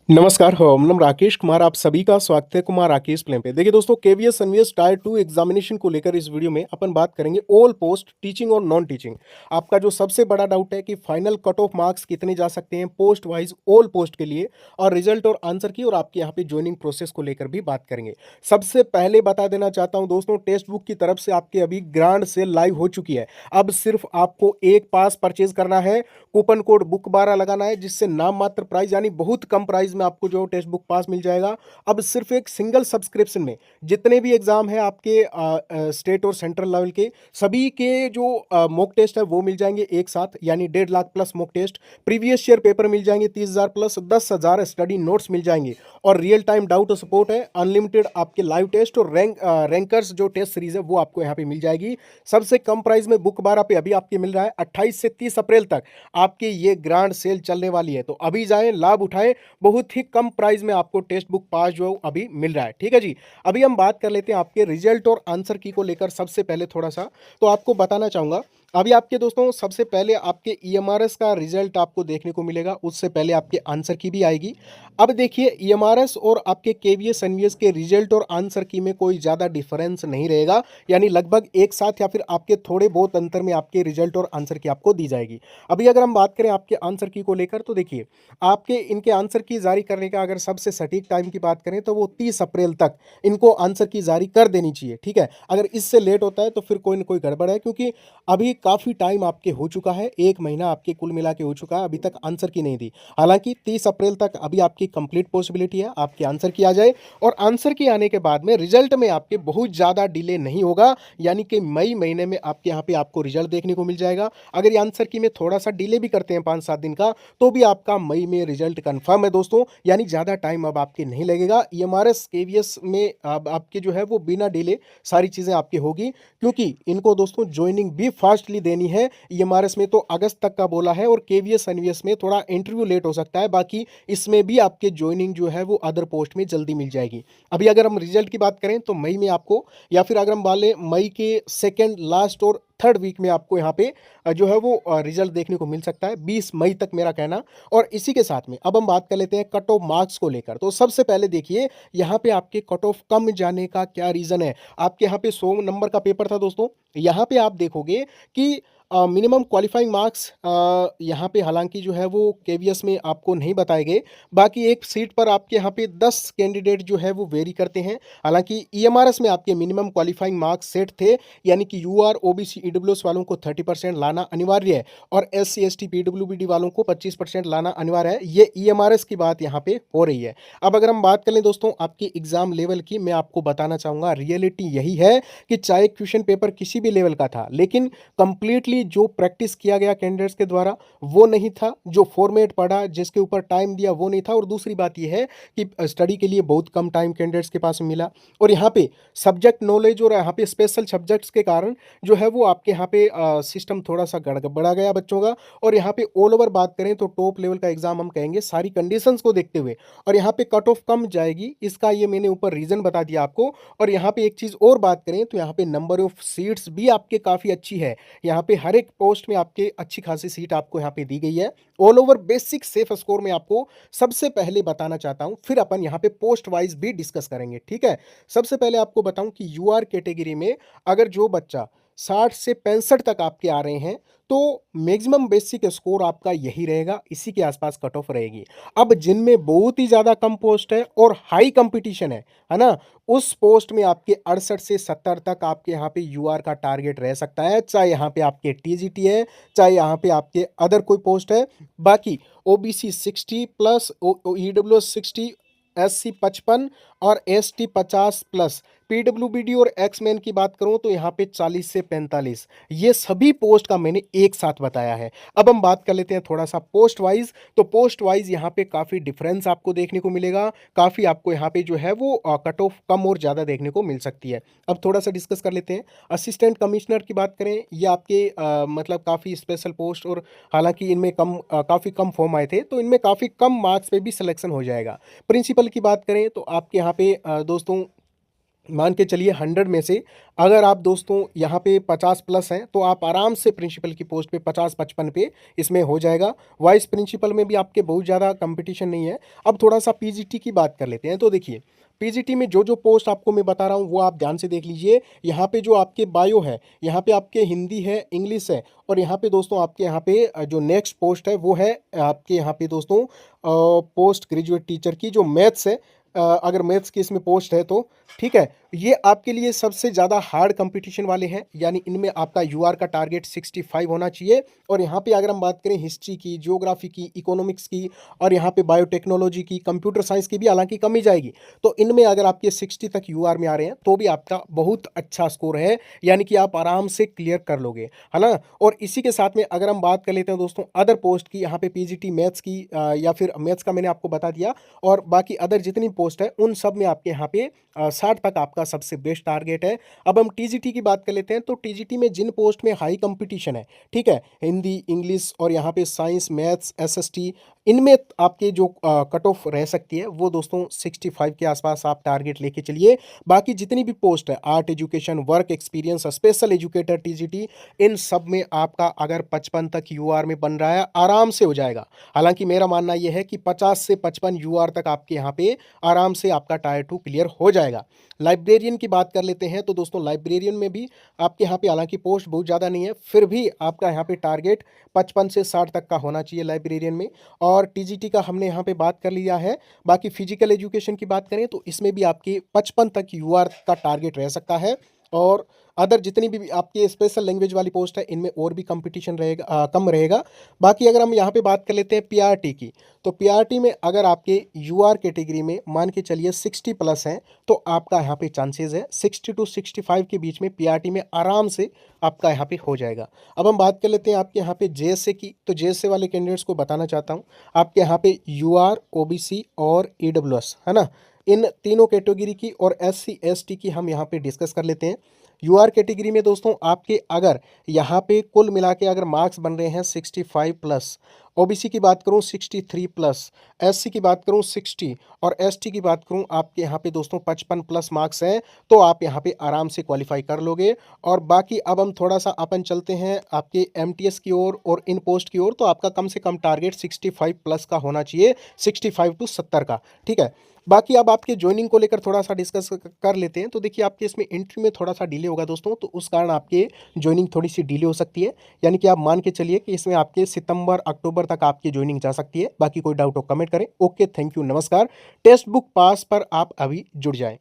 नमस्कार, हम नाम राकेश कुमार, आप सभी का स्वागत है कुमार राकेश प्लेन पे। देखिए दोस्तों, केवीएस एनवीएस टायर 2 एग्जामिनेशन को लेकर इस वीडियो में अपन बात करेंगे ऑल पोस्ट टीचिंग और नॉन टीचिंग। आपका जो सबसे बड़ा डाउट है कि फाइनल कट ऑफ मार्क्स कितने जा सकते हैं पोस्ट वाइज ऑल पोस्ट के लिए, और रिजल्ट और आंसर की और आपके यहाँ पे ज्वाइनिंग प्रोसेस को लेकर भी बात करेंगे। सबसे पहले बता देना चाहता हूँ दोस्तों, टेक्स्ट बुक की तरफ से आपके अभी ग्रांड सेल लाइव हो चुकी है। अब सिर्फ आपको एक पास परचेज करना है, कूपन कोड बुक 12 लगाना है, जिससे नाम मात्र प्राइस यानी बहुत कम प्राइस में आपको जो टेक्स्ट बुक पास मिल जाएगा। अब सिर्फ एक सिंगल सब्सक्रिप्शन में जितने भी एग्जाम है आपके स्टेट और सेंट्रल लेवल के, सभी के जो मॉक टेस्ट है वो मिल जाएंगे एक साथ, यानी 1.5 lakh plus mock test, previous year paper मिल जाएंगे 30,000 प्लस, 10,000 स्टडी नोट्स मिल जाएंगे, और रियल टाइम डाउट सपोर्ट है, अनलिमिटेड आपके लाइव टेस्ट और रैंकर्स जो टेस्ट सीरीज है वो आपको यहाँ पे मिल जाएगी। सबसे कम प्राइस में बुक 12 पे अभी आपके मिल रहा है। 28 से 30 अप्रैल तक आपके ये ग्रांड सेल चलने वाली है, तो अभी जाएं, लाभ उठाएं। बहुत ही कम प्राइस में आपको टेक्स्ट बुक पास जो अभी मिल रहा है। ठीक है जी। अभी हम बात कर लेते हैं आपके रिजल्ट और आंसर की को लेकर। सबसे पहले थोड़ा सा तो आपको बताना चाहूंगा, अभी आपके दोस्तों सबसे पहले आपके ईएमआरएस का रिजल्ट आपको देखने को मिलेगा, उससे पहले आपके आंसर की भी आएगी। अब देखिए, ईएमआरएस और आपके केवीएस एनवीएस के रिजल्ट और आंसर की में कोई ज़्यादा डिफरेंस नहीं रहेगा, यानी लगभग एक साथ या फिर आपके थोड़े बहुत अंतर में आपके रिजल्ट और आंसर की आपको दी जाएगी। अभी अगर हम बात करें आपके आंसर की को लेकर, तो देखिए आपके इनके आंसर की जारी करने का अगर सबसे सटीक टाइम की बात करें तो वो 30 अप्रैल तक इनको आंसर की जारी कर देनी चाहिए। ठीक है, अगर इससे लेट होता है तो फिर कोई ना कोई गड़बड़ है, क्योंकि अभी काफ़ी टाइम आपके हो चुका है, एक महीना आपके कुल मिला के हो चुका है, अभी तक आंसर की नहीं दी। हालांकि 30 अप्रैल तक अभी आपकी कंप्लीट पॉसिबिलिटी है आपके आंसर की आ जाए, और आंसर की आने के बाद में रिजल्ट में आपके बहुत ज़्यादा डिले नहीं होगा, यानी कि मई महीने में आपके यहाँ पे आपको रिजल्ट देखने को मिल जाएगा। अगर ये आंसर की में थोड़ा सा डिले भी करते हैं 5-7 दिन का, तो भी आपका मई में रिजल्ट कंफर्म है दोस्तों, यानी ज़्यादा टाइम अब आपके नहीं लगेगा। ईएमआरएस केवीएस में अब आपके जो है वो बिना डिले सारी चीज़ें आपकी होगी, क्योंकि इनको दोस्तों ज्वाइनिंग भी फास्टली देनी है। ईएमआरएस में तो अगस्त तक का बोला है, और केवीएस एनवीएस में थोड़ा इंटरव्यू लेट हो सकता है, बाकी इसमें भी आपके ज्वाइनिंग जो है वो अदर पोस्ट में जल्दी मिल जाएगी। अभी अगर हम रिजल्ट की बात करें तो मई में आपको, या फिर अगर हम बोले मई के सेकेंड लास्ट और थर्ड वीक में आपको यहाँ पे जो है वो रिजल्ट देखने को मिल सकता है, 20 मई तक मेरा कहना। और इसी के साथ में अब हम बात कर लेते हैं कट ऑफ मार्क्स को लेकर। तो सबसे पहले देखिए, यहाँ पे आपके कट ऑफ कम जाने का क्या रीज़न है। आपके यहाँ पे 100 नंबर का पेपर था दोस्तों, यहाँ पे आप देखोगे कि मिनिमम क्वालिफाइंग मार्क्स यहाँ पे हालांकि जो है वो केवीएस में आपको नहीं बताए गए। बाकी एक सीट पर आपके यहाँ पे 10 कैंडिडेट जो है वो वेरी करते हैं। हालांकि ईएमआरएस में आपके मिनिमम क्वालिफाइंग मार्क्स सेट थे, यानी कि यूआर ओबीसी ईडब्ल्यूएस वालों को 30% लाना अनिवार्य है, और एससी एसटी पीडब्ल्यूबीडी वालों को 25% लाना अनिवार्य है। ये ईएमआरएस की बात यहाँ पे हो रही है। अब अगर हम बात करें दोस्तों आपकी एग्जाम लेवल की, मैं आपको बताना चाहूँगा रियलिटी यही है कि चाहे क्वेश्चन पेपर किसी भी लेवल का था, लेकिन कंप्लीटली जो प्रैक्टिस किया गया कैंडिडेट्स के द्वारा वो नहीं था, जो फॉर्मेट पढ़ा जिसके ऊपर टाइम दिया वो नहीं था, और दूसरी बात यह है कि स्टडी के लिए बहुत कम टाइम कैंडिडेट्स के पास मिला, और यहाँ पे सब्जेक्ट नॉलेज और यहाँ पे स्पेशल सब्जेक्ट्स के कारण जो है वो आपके यहाँ पे सिस्टम थोड़ा सा गड़बड़ा गया बच्चों का। और यहाँ पे ऑल ओवर बात करें तो टॉप लेवल का एग्जाम हम कहेंगे सारी कंडीशंस को देखते हुए, और यहाँ पे कट ऑफ कम जाएगी, इसका ये मैंने ऊपर रीजन बता दिया आपको। और यहाँ पे एक चीज़ और बात करें तो यहाँ पे नंबर ऑफ सीट्स भी आपके काफ़ी अच्छी है, यहाँ पे हर एक पोस्ट में आपके अच्छी खासी सीट आपको यहाँ पे दी गई है। All over basic safe score में आपको सबसे पहले बताना चाहता हूँ, फिर अपन यहाँ पे पोस्ट वाइज भी डिस्कस करेंगे। ठीक है, सबसे पहले आपको बताऊं कि यूआर कैटेगरी में अगर जो बच्चा 60 से 65 तक आपके आ रहे हैं, तो मैक्सिमम बेसिक स्कोर आपका यही रहेगा, इसी के आसपास कट ऑफ रहेगी। अब जिनमें बहुत ही ज़्यादा कम पोस्ट है और हाई कंपटीशन है ना, उस पोस्ट में आपके 68 से 70 तक आपके यहाँ पे यूआर का टारगेट रह सकता है, चाहे यहाँ पे आपके टीजीटी है, चाहे यहाँ पे आपके अदर कोई पोस्ट है। बाकी ओबीसी 60 प्लस, ईडब्ल्यूएस 60, एससी 55 और एसटी 50 प्लस, पीडब्ल्यूबीडी और एक्समैन की बात करूं तो यहाँ पे 40 से 45, ये सभी पोस्ट का मैंने एक साथ बताया है। अब हम बात कर लेते हैं थोड़ा सा पोस्ट वाइज। तो पोस्ट वाइज यहाँ पे काफ़ी डिफरेंस आपको देखने को मिलेगा, काफ़ी आपको यहाँ पे जो है वो कट ऑफ कम और ज़्यादा देखने को मिल सकती है। अब थोड़ा सा डिस्कस कर लेते हैं। असिस्टेंट कमिश्नर की बात करें, ये आपके मतलब काफ़ी स्पेशल पोस्ट, और हालांकि इनमें काफ़ी कम फॉर्म आए थे, तो इनमें काफ़ी कम मार्क्स पे भी सिलेक्शन हो जाएगा। प्रिंसिपल की बात करें तो आपके यहाँ पे दोस्तों मान के चलिए 100 में से अगर आप दोस्तों यहाँ पे 50 प्लस हैं तो आप आराम से प्रिंसिपल की पोस्ट पे 50-55 पे इसमें हो जाएगा। वाइस प्रिंसिपल में भी आपके बहुत ज़्यादा कंपटीशन नहीं है। अब थोड़ा सा पीजीटी की बात कर लेते हैं। तो देखिए पीजीटी में जो जो पोस्ट आपको मैं बता रहा हूँ वो आप ध्यान से देख लीजिए। यहाँ पे जो आपके बायो है, यहाँ पे आपके हिंदी है, इंग्लिश है, और यहाँ पे दोस्तों आपके यहाँ पे जो नेक्स्ट पोस्ट है वो है आपके यहाँ पे दोस्तों पोस्ट ग्रेजुएट टीचर की जो मैथ्स है। अगर मैथ्स की इसमें पोस्ट है तो ठीक है, ये आपके लिए सबसे ज़्यादा हार्ड कंपटीशन वाले हैं, यानी इनमें आपका यूआर का टारगेट 65 होना चाहिए। और यहाँ पे अगर हम बात करें हिस्ट्री की, ज्योग्राफी की, इकोनॉमिक्स की, और यहाँ पे बायोटेक्नोलॉजी की, कंप्यूटर साइंस की भी हालांकि कम ही जाएगी, तो इनमें अगर आपके 60 तक यूआर में आ रहे हैं तो भी आपका बहुत अच्छा स्कोर है, यानी कि आप आराम से क्लियर कर लोगे, है ना। और इसी के साथ में अगर हम बात कर लेते हैं दोस्तों अदर पोस्ट की, यहाँ पे पीजीटी मैथ्स की या फिर मैथ्स का मैंने आपको बता दिया, और बाकी अदर जितनी पोस्ट है उन सब में आपके यहाँ पे 60 तक आपका सबसे बेस्ट टारगेट है। अब हम टीजीटी की बात कर लेते हैं। तो टीजीटी में जिन पोस्ट में हाई कंपटीशन है, ठीक है, हिंदी, इंग्लिश और यहाँ पे साइंस, मैथ्स, एसएसटी, इनमें आपके जो कट ऑफ रह सकती है वो दोस्तों 65 के आसपास आप टारगेट लेके चलिए। बाकी जितनी भी पोस्ट है, art education, work experience, special educator, TGT, इन सब में आपका अगर 55 तक यूआर में बन रहा है आराम से हो जाएगा। हालांकि मेरा मानना यह है कि 50 से 55 यूआर तक आपके यहाँ पे आराम से आपका टायर 2 क्लियर हो जाएगा। लाइब्रेरियन की बात कर लेते हैं। तो दोस्तों लाइब्रेरियन में भी आपके यहाँ पे हालांकि पोस्ट बहुत ज़्यादा नहीं है, फिर भी आपका यहाँ पे टारगेट 55 से 60 तक का होना चाहिए लाइब्रेरियन में। और टीजीटी का हमने यहाँ पे बात कर लिया है। बाकी फिजिकल एजुकेशन की बात करें तो इसमें भी आपके 55 तक यूआर का टारगेट रह सकता है। और अदर जितनी भी आपके स्पेशल लैंग्वेज वाली पोस्ट है इनमें और भी कंपटीशन रहेगा, कम रहेगा। बाकी अगर हम यहाँ पे बात कर लेते हैं पीआरटी की, तो पीआरटी में अगर आपके यूआर कैटेगरी में मान के चलिए 60 प्लस हैं तो आपका यहाँ पे चांसेस है 60 टू 65 के बीच में पीआरटी में आराम से आपका यहाँ पे हो जाएगा। अब हम बात कर लेते हैं आपके यहाँ पे जेएसए की। तो जेएसए वाले कैंडिडेट्स को बताना चाहता हूँ, आपके यहाँ पे यूआर, ओबीसी और ईडब्ल्यूएस, है ना, इन तीनों कैटेगरी की और एससी एसटी की हम यहाँ पे डिस्कस कर लेते हैं। यूआर कैटेगरी में दोस्तों आपके अगर यहाँ पे कुल मिला के अगर मार्क्स बन रहे हैं 65 प्लस, ओबीसी की बात करूँ 63 प्लस, एससी की बात करूँ 60 और एसटी की बात करूँ आपके यहाँ पे दोस्तों 55 प्लस मार्क्स हैं, तो आप यहाँ पे आराम से क्वालिफाई कर लोगे। और बाकी अब हम थोड़ा सा अपन चलते हैं आपके एमटीएस की ओर और इन पोस्ट की ओर। तो आपका कम से कम टारगेट 65 प्लस का होना चाहिए, 65 टू 70 का, ठीक है। बाकी अब आपके ज्वाइनिंग को लेकर थोड़ा सा डिस्कस कर लेते हैं। तो देखिए आपके इसमें एंट्री में थोड़ा सा डिले होगा दोस्तों, तो उस कारण आपके ज्वाइनिंग थोड़ी सी डिले हो सकती है, यानी कि आप मान के चलिए कि इसमें आपके सितंबर अक्टूबर तक आपकी ज्वाइनिंग जा सकती है। बाकी कोई डाउट हो कमेंट करें। ओके, थैंक यू, नमस्कार। टेक्स्ट बुक पास पर आप अभी जुड़ जाएं।